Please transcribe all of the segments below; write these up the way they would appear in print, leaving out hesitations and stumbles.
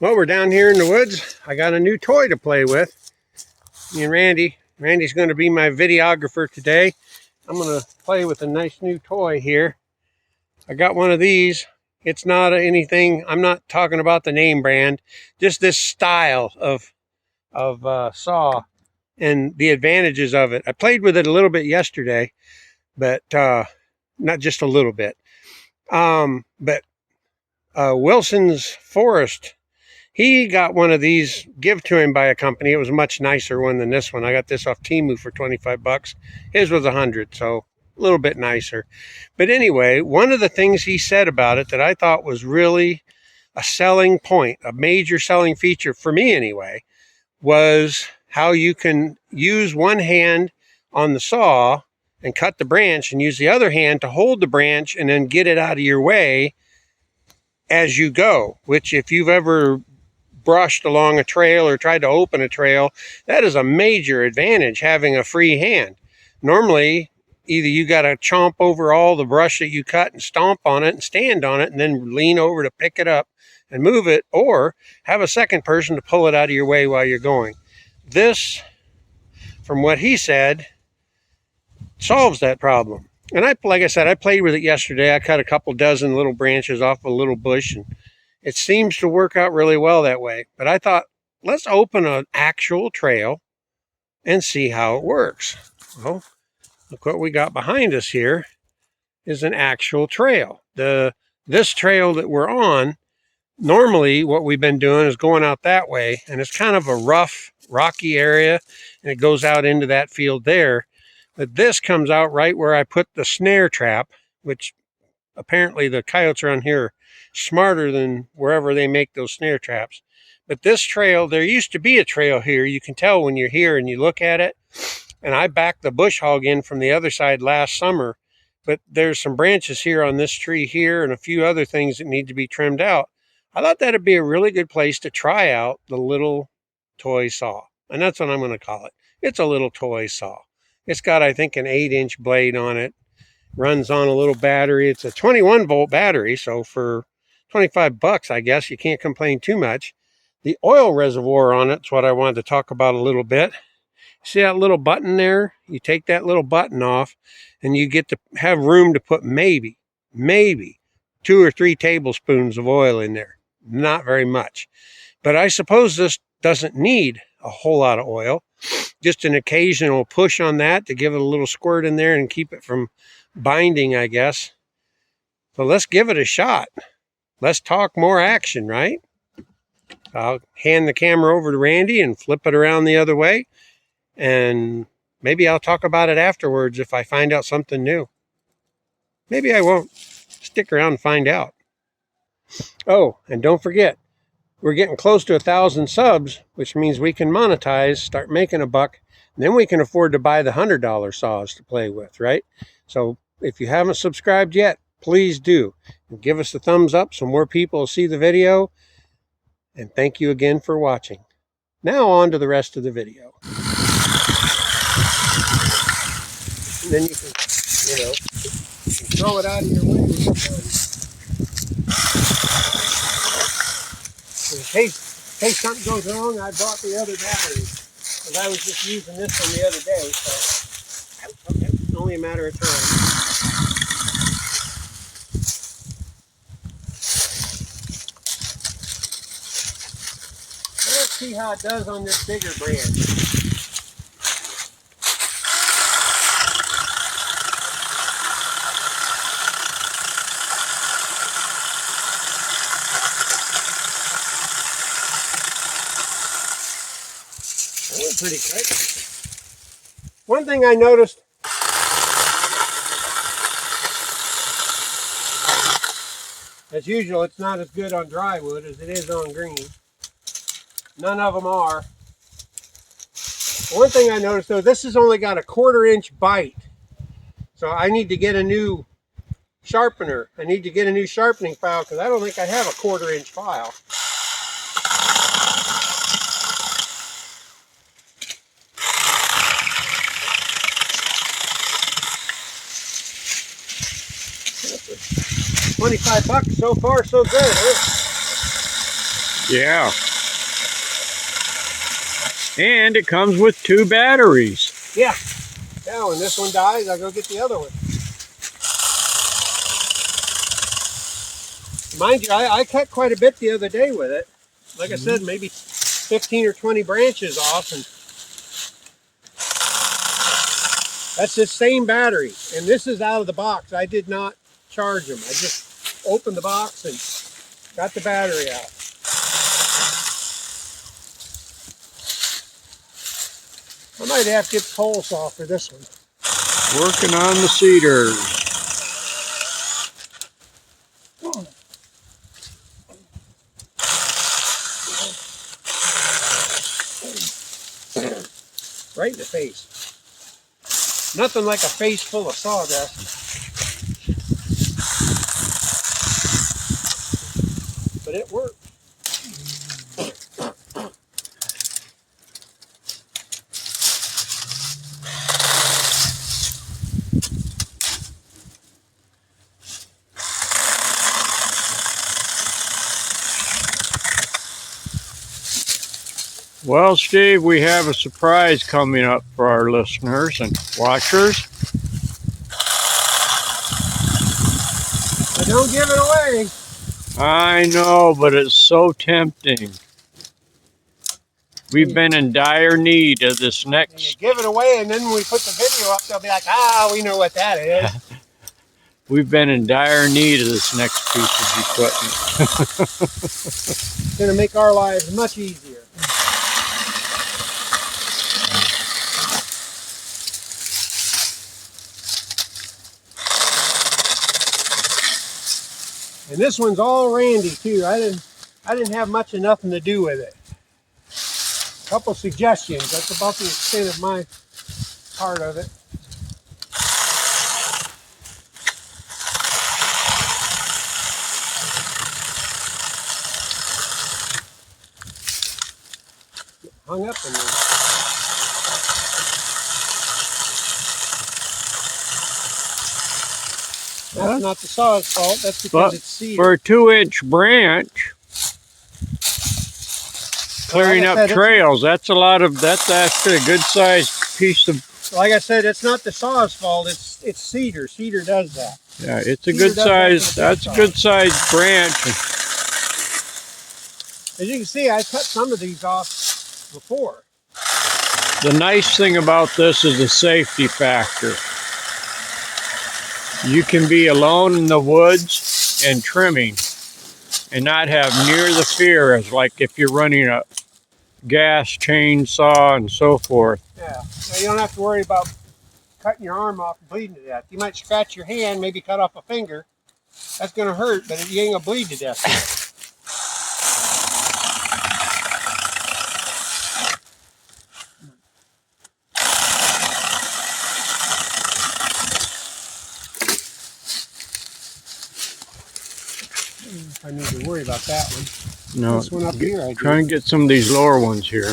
Well, we're down here in the woods. I got a new toy to play with. Me and Randy. Randy's going to be my videographer today. I'm going to play with a nice new toy here. I got one of these. It's not anything, I'm not talking about the name brand, just this style of saw and the advantages of it. I played with it a little bit yesterday, but not just a little bit. Wilson's Forest, he got one of these give to him by a company. It was a much nicer one than this one. I got this off Temu for 25 bucks. His was 100, so a little bit nicer. But anyway, one of the things he said about it that I thought was really a selling point, a major selling feature for me anyway, was how you can use one hand on the saw and cut the branch and use the other hand to hold the branch and then get it out of your way as you go, which if you've ever brushed along a trail or tried to open a trail, that is a major advantage, having a free hand. Normally, either you got to chomp over all the brush that you cut and stomp on it and stand on it and then lean over to pick it up and move it, or have a second person to pull it out of your way while you're going. This, from what he said, solves that problem. And like I said, I played with it yesterday. I cut a couple dozen little branches off a little bush, and it seems to work out really well that way. But I thought, let's open an actual trail and see how it works. Well, look what we got behind us here is an actual trail. This trail that we're on, normally what we've been doing is going out that way, and it's kind of a rough, rocky area, and it goes out into that field there. But this comes out right where I put the snare trap, which apparently the coyotes around here are smarter than wherever they make those snare traps. But this trail, there used to be a trail here. You can tell when you're here and you look at it. And I backed the bush hog in from the other side last summer. But there's some branches here on this tree here and a few other things that need to be trimmed out. I thought that'd be a really good place to try out the little toy saw. And that's what I'm going to call it. It's a little toy saw. It's got, I think, an 8-inch blade on it. Runs on a little battery. It's a 21-volt battery, so for 25 bucks, I guess, you can't complain too much. The oil reservoir on it's what I wanted to talk about a little bit. See that little button there? You take that little button off, and you get to have room to put maybe 2 or 3 tablespoons of oil in there. Not very much. But I suppose this doesn't need a whole lot of oil. Just an occasional push on that to give it a little squirt in there and keep it from binding, I guess. So let's give it a shot. Let's talk more action, right? I'll hand the camera over to Randy and flip it around the other way. And maybe I'll talk about it afterwards if I find out something new. Maybe I won't. Stick around and find out. Oh, and don't forget, we're getting close to 1,000 subs, which means we can monetize, start making a buck, and then we can afford to buy the $100 saws to play with, right? So if you haven't subscribed yet, please do. And give us a thumbs up so more people will see the video. And thank you again for watching. Now on to the rest of the video. And then you can, you can throw it out of your way when you're done. In case something goes wrong, I brought the other battery. Because I was just using this one the other day, so it's only a matter of time. Let's see how it does on this bigger branch. That went pretty quick. One thing I noticed, as usual, it's not as good on dry wood as it is on green. None of them are. One thing I noticed though, this has only got a 1/4-inch bite. So I need to get a new sharpener. I need to get a new sharpening file because I don't think I have a 1/4-inch file. $25 so far, so good, huh? Yeah. And it comes with 2 batteries. Yeah. Yeah, when this one dies, I'll go get the other one. Mind you, I cut quite a bit the other day with it. Like I said, maybe 15 or 20 branches off, and that's the same battery. And this is out of the box. I did not charge them. I just opened the box and got the battery out. I might have to get the pole saw for this one. Working on the cedars. Right in the face. Nothing like a face full of sawdust. But it worked. Well, Steve, we have a surprise coming up for our listeners and watchers. But don't give it away. I know, but it's so tempting. We've been in dire need of this You next. give it away, and then when we put the video up, they'll be like, we know what that is. We've been in dire need of this next piece of equipment. It's going to make our lives much easier. And this one's all Randy too. I didn't have much of nothing to do with it. A couple suggestions. That's about the extent of my part of it. Hung up in there. That's not the saw's fault. That's because it's cedar. For a 2-inch branch, clearing up trails, that's actually a good sized piece of. Like I said, it's not the saw's fault. It's cedar. Cedar does that. Yeah, it's a good size. That's a good sized branch. As you can see, I cut some of these off before. The nice thing about this is the safety factor. You can be alone in the woods and trimming and not have near the fear as like if you're running a gas chainsaw and so forth. Yeah, so you don't have to worry about cutting your arm off and bleeding to death. You might scratch your hand, maybe cut off a finger. That's going to hurt, but you ain't going to bleed to death. I need to worry about that one. No, This one up here, I try and get some of these lower ones here.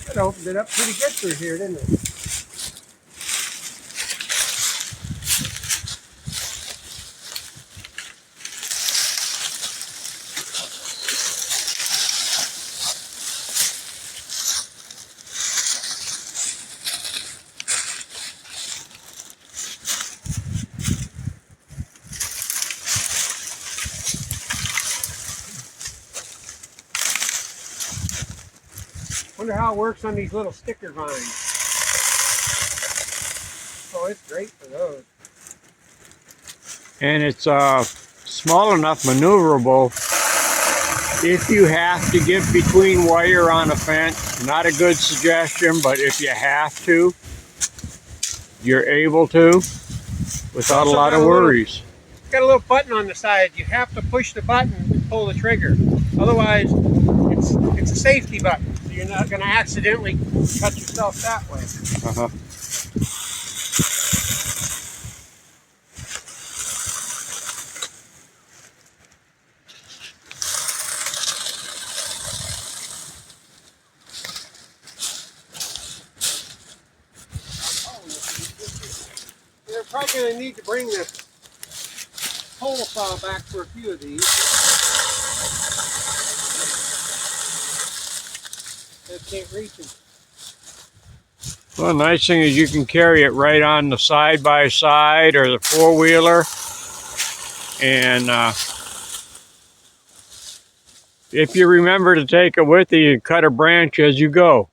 That opened it up pretty good through here, didn't it? Wonder how it works on these little sticker vines. Oh, it's great for those. And it's small enough maneuverable if you have to get between wire on a fence. Not a good suggestion, but if you have to, you're able to without a lot of worries. It's got a little button on the side. You have to push the button and pull the trigger. Otherwise, it's a safety button. So you're not going to accidentally cut yourself that way. probably going to need to bring the pole saw back for a few of these. I can't reach them. Well, the nice thing is you can carry it right on the side-by-side or the four-wheeler. And if you remember to take it with you, you cut a branch as you go.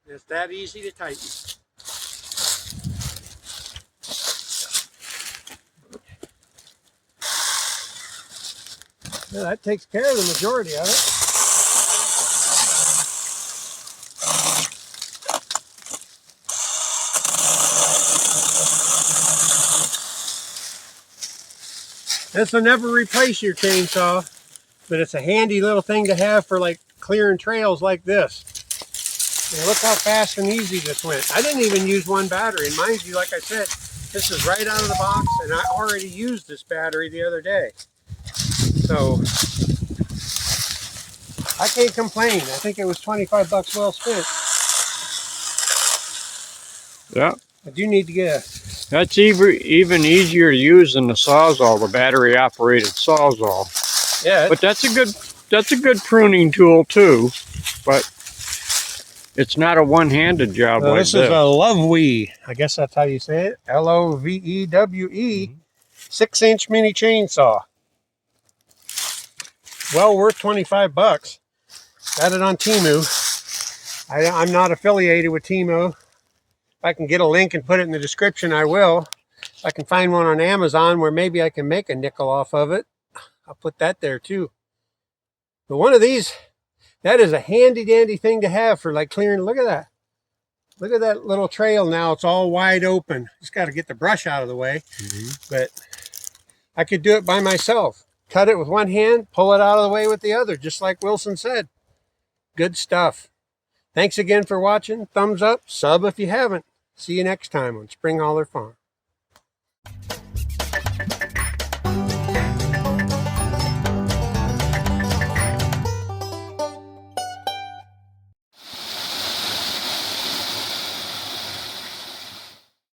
It's that easy to tighten. Yeah, that takes care of the majority of it. This will never replace your chainsaw, but it's a handy little thing to have for like clearing trails like this. And look how fast and easy this went. I didn't even use one battery. And mind you, like I said, this is right out of the box, and I already used this battery the other day. So I can't complain. I think it was 25 bucks well spent. Yeah. I do need to get a... That's even easier to use than the Sawzall, the battery operated Sawzall. Yeah. But that's a good pruning tool too. But it's not a one-handed job like this. This is a Lovewe. I guess that's how you say it. Lovewe. 6-inch mini chainsaw. Well worth 25 bucks. Got it on Temu. I'm not affiliated with Temu. If I can get a link and put it in the description, I will. If I can find one on Amazon where maybe I can make a nickel off of it, I'll put that there too. But one of these, that is a handy dandy thing to have for like clearing. Look at that. Look at that little trail now. It's all wide open. Just got to get the brush out of the way. But I could do it by myself. Cut it with one hand, pull it out of the way with the other, just like Wilson said. Good stuff. Thanks again for watching. Thumbs up, sub if you haven't. See you next time on Spring Holler Farm.